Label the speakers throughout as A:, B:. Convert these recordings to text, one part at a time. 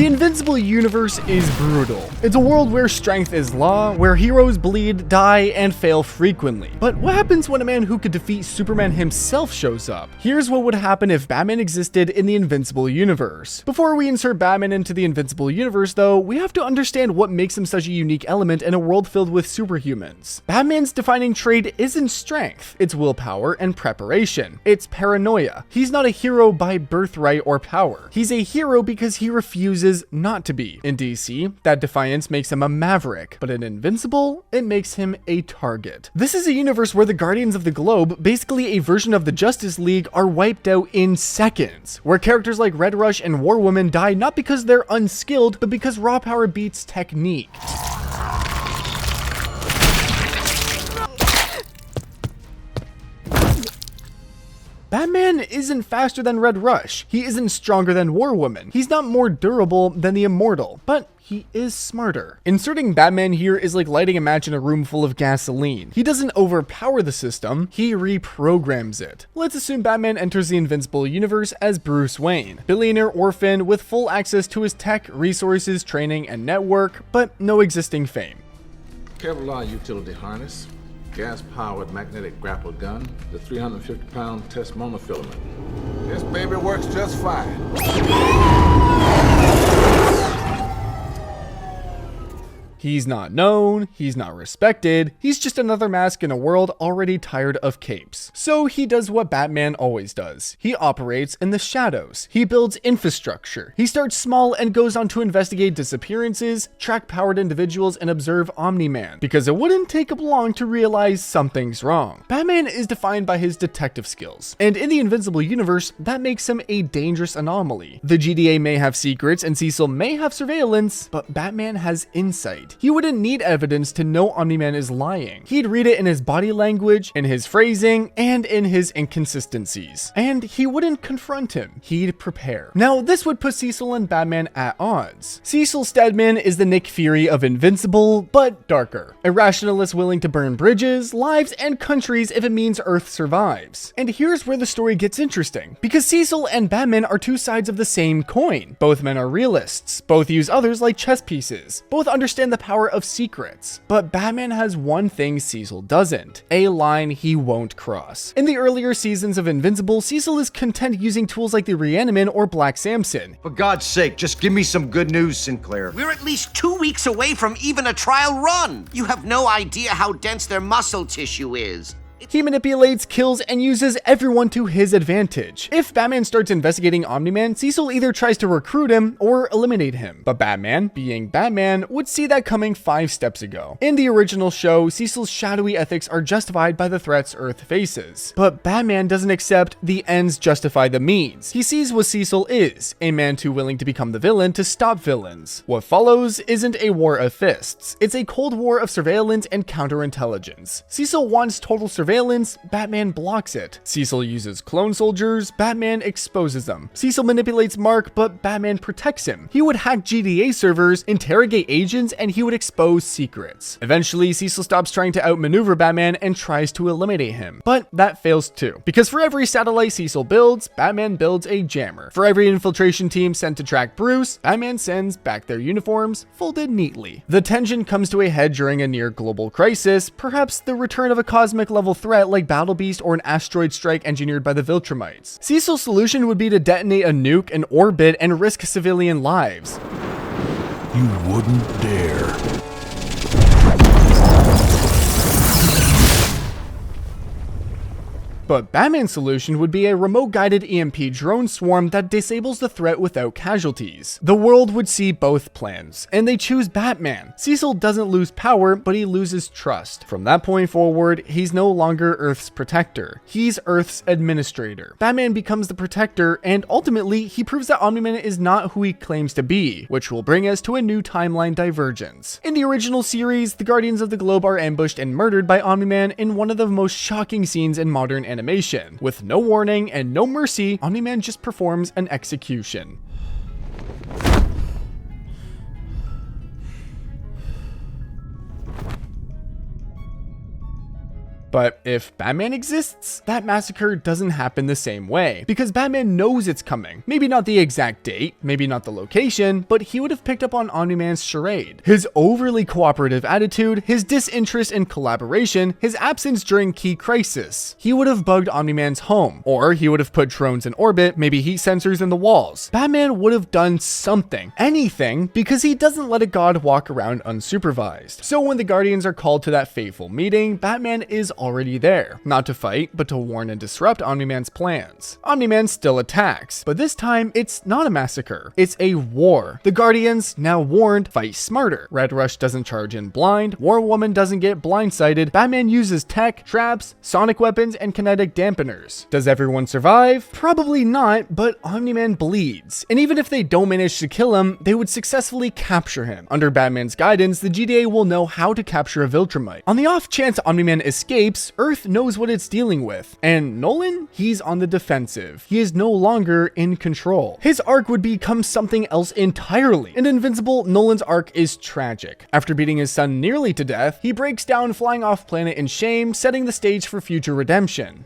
A: The Invincible universe is brutal. It's a world where strength is law, where heroes bleed, die, and fail frequently. But what happens when a man who could defeat Superman himself shows up? Here's what would happen if Batman existed in the Invincible universe. Before we insert Batman into the Invincible universe, though, we have to understand what makes him such a unique element in a world filled with superhumans. Batman's defining trait isn't strength, it's willpower and preparation. It's paranoia. He's not a hero by birthright or power. He's a hero because he refuses not to be. In DC, that defiance makes him a maverick, but in Invincible, it makes him a target. This is a universe where the Guardians of the Globe, basically a version of the Justice League, are wiped out in seconds, where characters like Red Rush and War Woman die not because they're unskilled, but because raw power beats technique. Batman isn't faster than Red Rush. He isn't stronger than War Woman. He's not more durable than the Immortal, but he is smarter. Inserting Batman here is like lighting a match in a room full of gasoline. He doesn't overpower the system, he reprograms it. Let's assume Batman enters the Invincible universe as Bruce Wayne, billionaire orphan with full access to his tech, resources, training, and network, but no existing fame.
B: Kevlar utility harness, gas-powered magnetic grapple gun, the 350-pound test monofilament. This baby works just fine.
A: He's not known, he's not respected, he's just another mask in a world already tired of capes. So he does what Batman always does. He operates in the shadows. He builds infrastructure. He starts small and goes on to investigate disappearances, track powered individuals, and observe Omni-Man, because it wouldn't take him long to realize something's wrong. Batman is defined by his detective skills, and in the Invincible universe, that makes him a dangerous anomaly. The GDA may have secrets and Cecil may have surveillance, but Batman has insight. He wouldn't need evidence to know Omni-Man is lying. He'd read it in his body language, in his phrasing, and in his inconsistencies. And he wouldn't confront him. He'd prepare. Now, this would put Cecil and Batman at odds. Cecil Stedman is the Nick Fury of Invincible, but darker. A rationalist willing to burn bridges, lives, and countries if it means Earth survives. And here's where the story gets interesting, because Cecil and Batman are two sides of the same coin. Both men are realists. Both use others like chess pieces. Both understand the power of secrets. But Batman has one thing Cecil doesn't: a line he won't cross. In the earlier seasons of Invincible, Cecil is content using tools like the Reaniman or Black Samson.
C: For God's sake, just give me some good news, Sinclair.
D: We're at least 2 weeks away from even a trial run. You have no idea how dense their muscle tissue is.
A: He manipulates, kills, and uses everyone to his advantage. If Batman starts investigating Omni-Man, Cecil either tries to recruit him or eliminate him. But Batman, being Batman, would see that coming 5 steps ago. In the original show, Cecil's shadowy ethics are justified by the threats Earth faces. But Batman doesn't accept the ends justify the means. He sees what Cecil is, a man too willing to become the villain to stop villains. What follows isn't a war of fists. It's a cold war of surveillance and counterintelligence. Cecil wants total surveillance, Batman blocks it. Cecil uses clone soldiers, Batman exposes them. Cecil manipulates Mark, but Batman protects him. He would hack GDA servers, interrogate agents, and he would expose secrets. Eventually, Cecil stops trying to outmaneuver Batman and tries to eliminate him. But that fails too, because for every satellite Cecil builds, Batman builds a jammer. For every infiltration team sent to track Bruce, Batman sends back their uniforms, folded neatly. The tension comes to a head during a near global crisis, perhaps the return of a cosmic level threat like Battle Beast or an asteroid strike engineered by the Viltrumites. Cecil's solution would be to detonate a nuke in orbit and risk civilian lives.
E: You wouldn't dare.
A: But Batman's solution would be a remote-guided EMP drone swarm that disables the threat without casualties. The world would see both plans, and they choose Batman. Cecil doesn't lose power, but he loses trust. From that point forward, he's no longer Earth's protector. He's Earth's administrator. Batman becomes the protector, and ultimately, he proves that Omni-Man is not who he claims to be, which will bring us to a new timeline divergence. In the original series, the Guardians of the Globe are ambushed and murdered by Omni-Man in one of the most shocking scenes in modern animation. With no warning and no mercy, Omni-Man just performs an execution. But if Batman exists, that massacre doesn't happen the same way, because Batman knows it's coming. Maybe not the exact date, maybe not the location, but he would have picked up on Omni-Man's charade. His overly cooperative attitude, his disinterest in collaboration, his absence during key crisis. He would have bugged Omni-Man's home, or he would have put drones in orbit, maybe heat sensors in the walls. Batman would have done something, anything, because he doesn't let a god walk around unsupervised. So when the Guardians are called to that fateful meeting, Batman is already there, not to fight, but to warn and disrupt Omni-Man's plans. Omni-Man still attacks, but this time it's not a massacre, it's a war. The Guardians, now warned, fight smarter. Red Rush doesn't charge in blind, War Woman doesn't get blindsided, Batman uses tech, traps, sonic weapons, and kinetic dampeners. Does everyone survive? Probably not, but Omni-Man bleeds. And even if they don't manage to kill him, they would successfully capture him. Under Batman's guidance, the GTA will know how to capture a Viltrumite. On the off chance Omni-Man escapes, Earth knows what it's dealing with. And Nolan? He's on the defensive. He is no longer in control. His arc would become something else entirely. In Invincible, Nolan's arc is tragic. After beating his son nearly to death, he breaks down, flying off planet in shame, setting the stage for future redemption.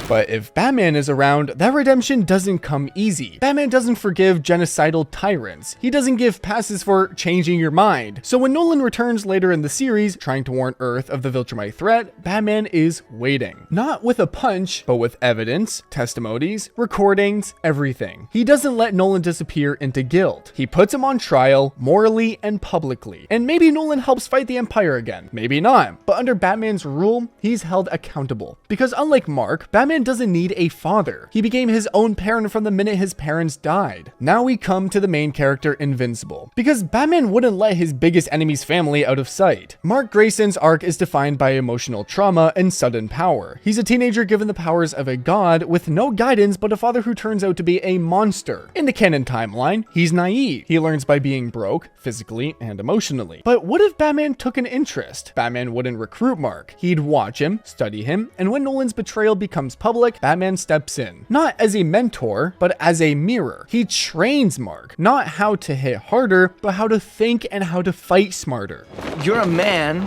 A: But if Batman is around, that redemption doesn't come easy. Batman doesn't forgive genocidal tyrants. He doesn't give passes for changing your mind. So when Nolan returns later in the series, trying to warn Earth of the Viltrumite threat, Batman is waiting. Not with a punch, but with evidence, testimonies, recordings, everything. He doesn't let Nolan disappear into guilt. He puts him on trial, morally and publicly. And maybe Nolan helps fight the Empire again. Maybe not. But under Batman's rule, he's held accountable. Because unlike Mark, Batman doesn't need a father. He became his own parent from the minute his parents died. Now we come to the main character, Invincible. Because Batman wouldn't let his biggest enemy's family out of sight. Mark Grayson's arc is defined by emotional trauma and sudden power. He's a teenager given the powers of a god with no guidance but a father who turns out to be a monster. In the canon timeline, he's naive. He learns by being broke, physically and emotionally. But what if Batman took an interest? Batman wouldn't recruit Mark. He'd watch him, study him, and when Nolan's betrayal becomes public, Batman steps in. Not as a mentor, but as a mirror. He trains Mark, not how to hit harder, but how to think and how to fight smarter.
F: You're a man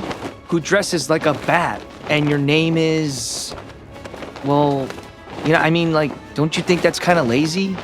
F: who dresses like a bat, and your name is... well, you know, I mean, like, don't you think that's kind of lazy?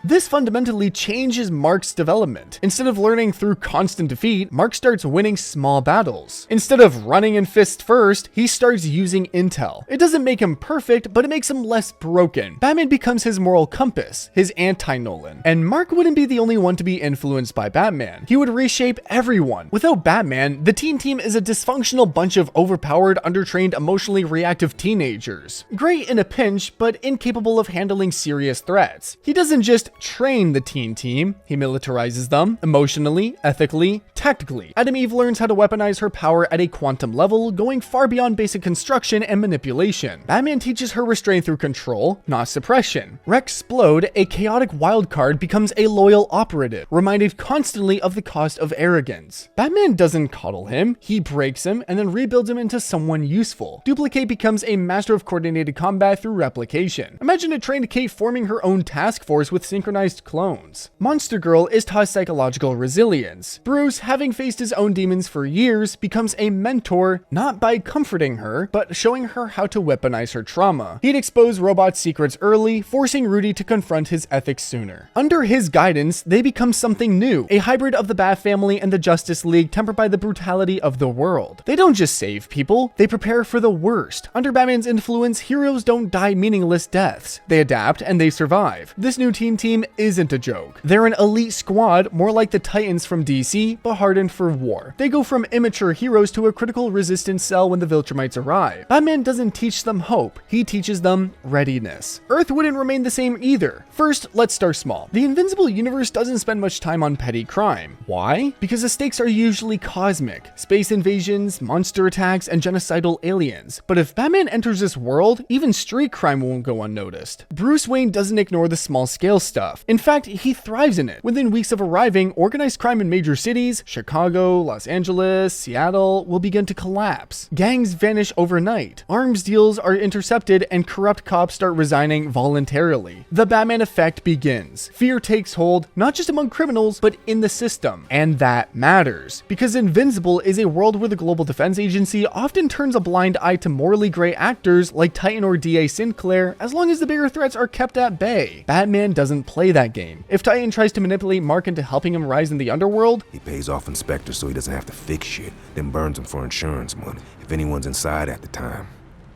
A: This fundamentally changes Mark's development. Instead of learning through constant defeat, Mark starts winning small battles. Instead of running in fist first, he starts using intel. It doesn't make him perfect, but it makes him less broken. Batman becomes his moral compass, his anti-Nolan. And Mark wouldn't be the only one to be influenced by Batman. He would reshape everyone. Without Batman, the teen team is a dysfunctional bunch of overpowered, undertrained, emotionally reactive teenagers. Great in a pinch, but incapable of handling serious threats. He doesn't just train the teen team, he militarizes them emotionally, ethically, tactically. Adam Eve learns how to weaponize her power at a quantum level, going far beyond basic construction and manipulation. Batman teaches her restraint through control, not suppression. Rexplode, a chaotic wildcard, becomes a loyal operative, reminded constantly of the cost of arrogance. Batman doesn't coddle him, he breaks him and then rebuilds him into someone useful. Duplicate becomes a master of coordinated combat through replication. Imagine a trained Kate forming her own task force with synchronized clones. Monster Girl is taught psychological resilience. Bruce, having faced his own demons for years, becomes a mentor, not by comforting her, but showing her how to weaponize her trauma. He'd expose Robot's secrets early, forcing Rudy to confront his ethics sooner. Under his guidance, they become something new, a hybrid of the Bat Family and the Justice League tempered by the brutality of the world. They don't just save people, they prepare for the worst. Under Batman's influence, heroes don't die meaningless deaths. They adapt and they survive. This new teen team isn't a joke. They're an elite squad, more like the Titans from DC, but hardened for war. They go from immature heroes to a critical resistance cell when the Viltrumites arrive. Batman doesn't teach them hope, he teaches them readiness. Earth wouldn't remain the same either. First, let's start small. The Invincible universe doesn't spend much time on petty crime. Why? Because the stakes are usually cosmic. Space invasions, monster attacks, and genocidal aliens. But if Batman enters this world, even street crime won't go unnoticed. Bruce Wayne doesn't ignore the small scale stuff. stuff. In fact, he thrives in it. Within weeks of arriving, organized crime in major cities, Chicago, Los Angeles, Seattle, will begin to collapse. Gangs vanish overnight. Arms deals are intercepted and corrupt cops start resigning voluntarily. The Batman effect begins. Fear takes hold, not just among criminals, but in the system. And that matters, because Invincible is a world where the Global Defense Agency often turns a blind eye to morally gray actors like Titan or DA Sinclair as long as the bigger threats are kept at bay. Batman doesn't play that game. If Titan tries to manipulate Mark into helping him rise in the underworld,
G: he pays off inspectors so he doesn't have to fix shit, then burns them for insurance money if anyone's inside at the time.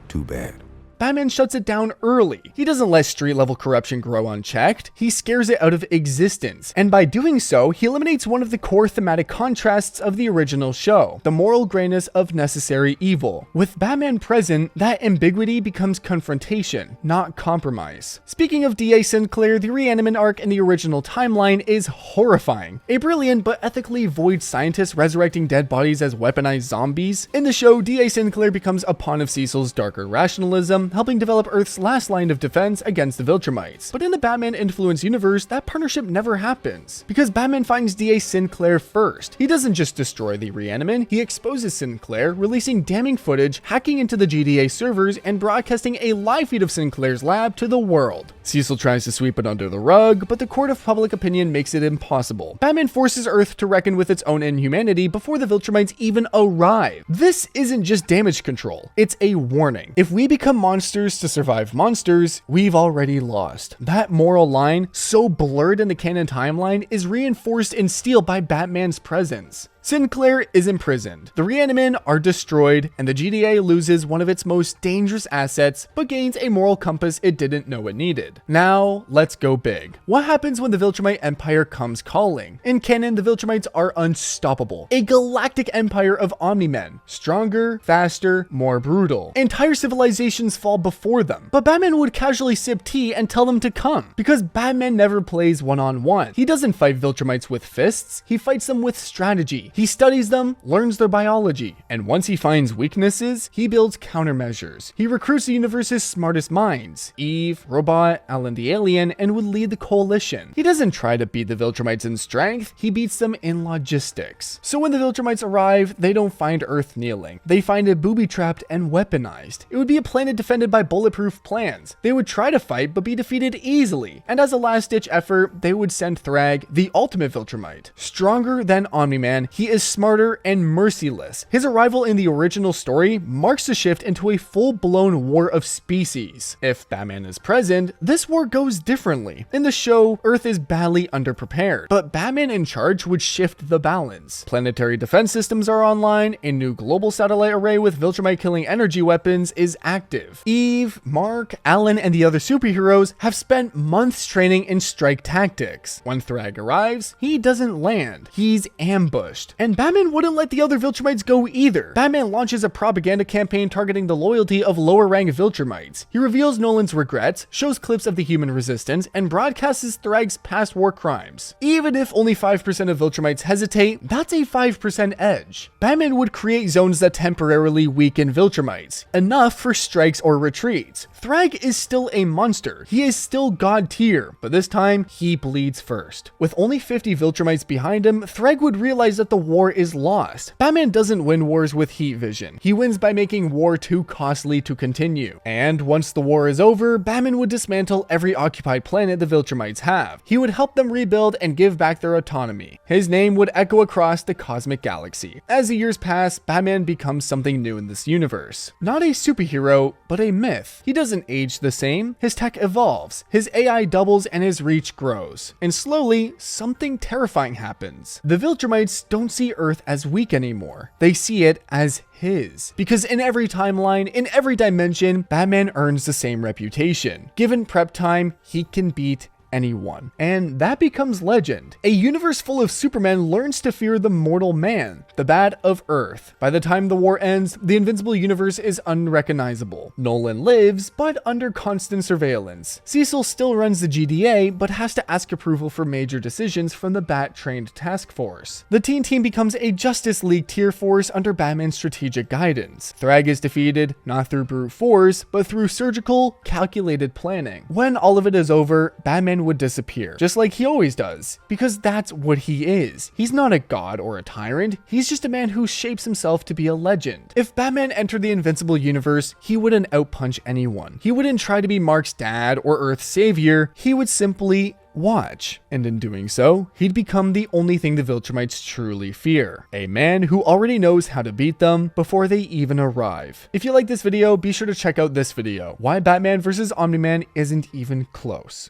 G: Too bad.
A: Batman shuts it down early. He doesn't let street-level corruption grow unchecked. He scares it out of existence. And by doing so, he eliminates one of the core thematic contrasts of the original show, the moral grayness of necessary evil. With Batman present, that ambiguity becomes confrontation, not compromise. Speaking of DA Sinclair, the Reanimant arc in the original timeline is horrifying. A brilliant but ethically void scientist resurrecting dead bodies as weaponized zombies. In the show, DA Sinclair becomes a pawn of Cecil's darker rationalism, helping develop Earth's last line of defense against the Viltrumites. But in the Batman-influenced universe, that partnership never happens, because Batman finds DA Sinclair first. He doesn't just destroy the Reanimant, he exposes Sinclair, releasing damning footage, hacking into the GDA servers, and broadcasting a live feed of Sinclair's lab to the world. Cecil tries to sweep it under the rug, but the court of public opinion makes it impossible. Batman forces Earth to reckon with its own inhumanity before the Viltrumites even arrive. This isn't just damage control, it's a warning. If we become monsters to survive monsters, we've already lost. That moral line, so blurred in the canon timeline, is reinforced in steel by Batman's presence. Sinclair is imprisoned, the Reanimant are destroyed, and the GDA loses one of its most dangerous assets, but gains a moral compass it didn't know it needed. Now, let's go big. What happens when the Viltrumite Empire comes calling? In canon, the Viltrumites are unstoppable. A galactic empire of Omni-Men. Stronger, faster, more brutal. Entire civilizations fall before them. But Batman would casually sip tea and tell them to come, because Batman never plays one-on-one. He doesn't fight Viltrumites with fists, he fights them with strategy. He studies them, learns their biology, and once he finds weaknesses, he builds countermeasures. He recruits the universe's smartest minds, Eve, Robot, Alan the Alien, and would lead the coalition. He doesn't try to beat the Viltrumites in strength, he beats them in logistics. So when the Viltrumites arrive, they don't find Earth kneeling. They find it booby-trapped and weaponized. It would be a planet defended by bulletproof plans. They would try to fight, but be defeated easily. And as a last-ditch effort, they would send Thrag, the ultimate Viltrumite. Stronger than Omni-Man, he is smarter and merciless. His arrival in the original story marks a shift into a full-blown war of species. If Batman is present, this war goes differently. In the show, Earth is badly underprepared, but Batman in charge would shift the balance. Planetary defense systems are online, a new global satellite array with Viltrumite-killing energy weapons is active. Eve, Mark, Alan, and the other superheroes have spent months training in strike tactics. When Thrag arrives, he doesn't land, he's ambushed. And Batman wouldn't let the other Viltrumites go either. Batman launches a propaganda campaign targeting the loyalty of lower rank Viltrumites. He reveals Nolan's regrets, shows clips of the human resistance, and broadcasts Thrag's past war crimes. Even if only 5% of Viltrumites hesitate, that's a 5% edge. Batman would create zones that temporarily weaken Viltrumites, enough for strikes or retreats. Thrag is still a monster. He is still god tier, but this time, he bleeds first. With only 50 Viltrumites behind him, Thrag would realize that the war is lost. Batman doesn't win wars with heat vision. He wins by making war too costly to continue. And once the war is over, Batman would dismantle every occupied planet the Viltrumites have. He would help them rebuild and give back their autonomy. His name would echo across the cosmic galaxy. As the years pass, Batman becomes something new in this universe. Not a superhero, but a myth. He doesn't age the same. His tech evolves. His AI doubles and his reach grows. And slowly, something terrifying happens. The Viltrumites don't see Earth as weak anymore. They see it as his. Because in every timeline, in every dimension, Batman earns the same reputation. Given prep time, he can beat anyone. And that becomes legend. A universe full of Supermen learns to fear the mortal man, the Bat of Earth. By the time the war ends, the Invincible universe is unrecognizable. Nolan lives, but under constant surveillance. Cecil still runs the GDA, but has to ask approval for major decisions from the Bat-trained task force. The Teen Team becomes a Justice League tier force under Batman's strategic guidance. Thrag is defeated, not through brute force, but through surgical, calculated planning. When all of it is over, Batman Batman would disappear, just like he always does, because that's what he is. He's not a god or a tyrant, he's just a man who shapes himself to be a legend. If Batman entered the Invincible universe, he wouldn't outpunch anyone. He wouldn't try to be Mark's dad or Earth's savior, he would simply watch. And in doing so, he'd become the only thing the Viltrumites truly fear. A man who already knows how to beat them before they even arrive. If you like this video, be sure to check out this video, why Batman vs. Omni-Man isn't even close.